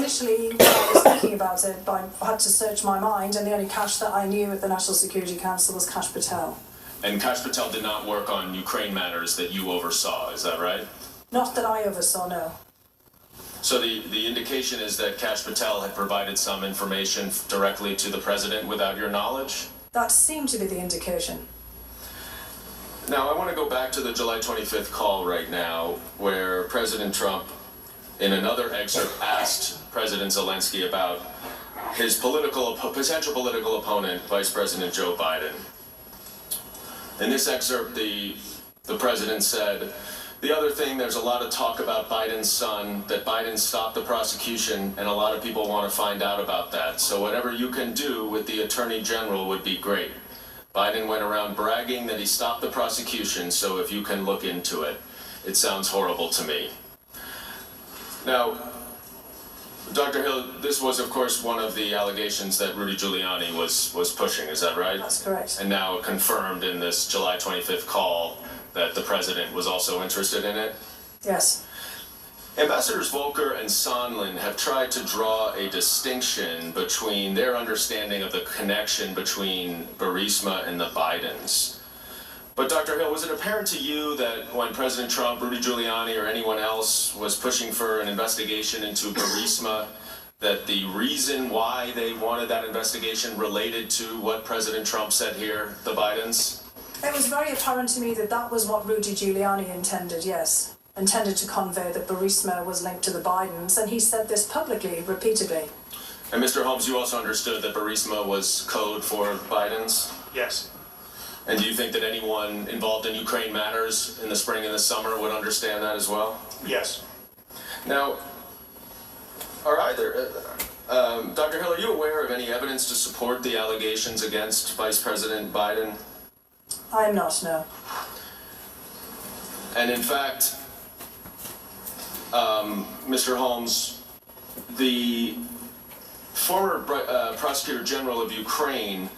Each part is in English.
initially, when I was thinking about it, I had to search my mind, and the only Kash that I knew at the National Security Council was Kash Patel. And Kash Patel did not work on Ukraine matters that you oversaw, is that right? Not that I oversaw, no. So the indication is that Kash Patel had provided some information directly to the president without your knowledge? That seemed to be the indication. Now, I want to go back to the July 25th call right now, where President Trump, in another excerpt, asked President Zelensky about his potential political opponent, Vice President Joe Biden. In this excerpt, the president said, "The other thing, there's a lot of talk about Biden's son, that Biden stopped the prosecution, and a lot of people want to find out about that. So whatever you can do with the Attorney General would be great. Biden went around bragging that he stopped the prosecution, so if you can look into it. It sounds horrible to me." Now, Dr. Hill, this was, of course, one of the allegations that Rudy Giuliani was pushing, is that right? That's correct. And now confirmed in this July 25th call that the president was also interested in it? Yes. Ambassadors Volker and Sondland have tried to draw a distinction between their understanding of the connection between Burisma and the Bidens. But Dr. Hill, was it apparent to you that when President Trump, Rudy Giuliani, or anyone else was pushing for an investigation into Burisma, that the reason why they wanted that investigation related to what President Trump said here, the Bidens? It was very apparent to me that that was what Rudy Giuliani intended, yes. Intended to convey that Burisma was linked to the Bidens, and he said this publicly, repeatedly. And Mr. Holmes, you also understood that Burisma was code for Bidens? Yes. And do you think that anyone involved in Ukraine matters in the spring and the summer would understand that as well? Yes. Now, Dr. Hill, are you aware of any evidence to support the allegations against Vice President Biden? I'm not, no. And in fact, Mr. Holmes, the former Prosecutor General of Ukraine,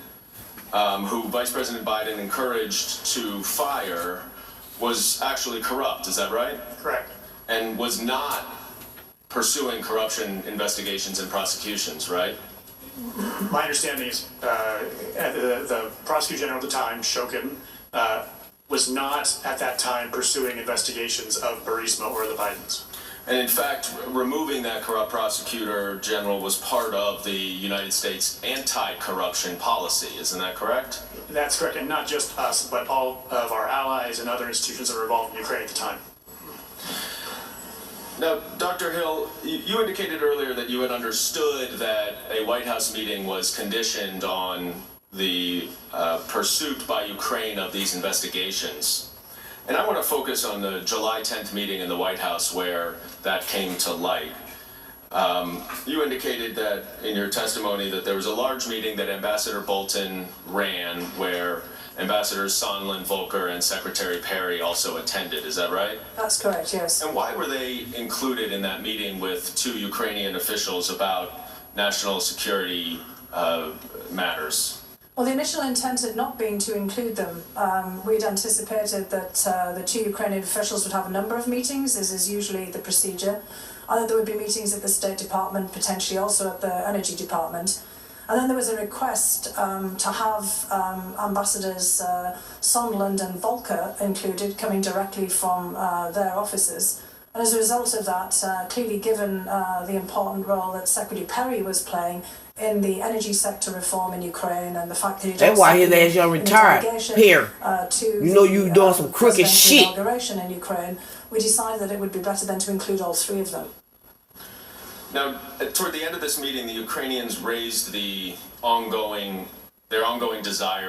who Vice President Biden encouraged to fire, was actually corrupt, is that right? Correct. And was not pursuing corruption investigations and prosecutions, right? My understanding is the Prosecutor General at the time, Shokin, was not at that time pursuing investigations of Burisma or the Bidens. And in fact, removing that corrupt prosecutor general was part of the United States anti-corruption policy, isn't that correct? That's correct, and not just us, but all of our allies and other institutions that were involved in Ukraine at the time. Now, Dr. Hill, you indicated earlier that you had understood that a White House meeting was conditioned on the pursuit by Ukraine of these investigations. And I want to focus on the July 10th meeting in the White House where that came to light. You indicated that in your testimony that there was a large meeting that Ambassador Bolton ran where Ambassadors Sondland, Volker, and Secretary Perry also attended. Is that right? That's correct, yes. And why were they included in that meeting with two Ukrainian officials about national security matters? Well, the initial intent had not been to include them. We'd anticipated that the two Ukrainian officials would have a number of meetings, as is usually the procedure. And that there would be meetings at the State Department, potentially also at the Energy Department. And then there was a request to have Ambassadors Sondland and Volker included, coming directly from their offices. And as a result of that, clearly given the important role that Secretary Perry was playing in the energy sector reform in Ukraine and the fact that that's why his ass young retired. Here, you know you doing some crooked shit. Inauguration in Ukraine, we decided that it would be better than to include all three of them. Now, toward the end of this meeting, the Ukrainians raised their ongoing desire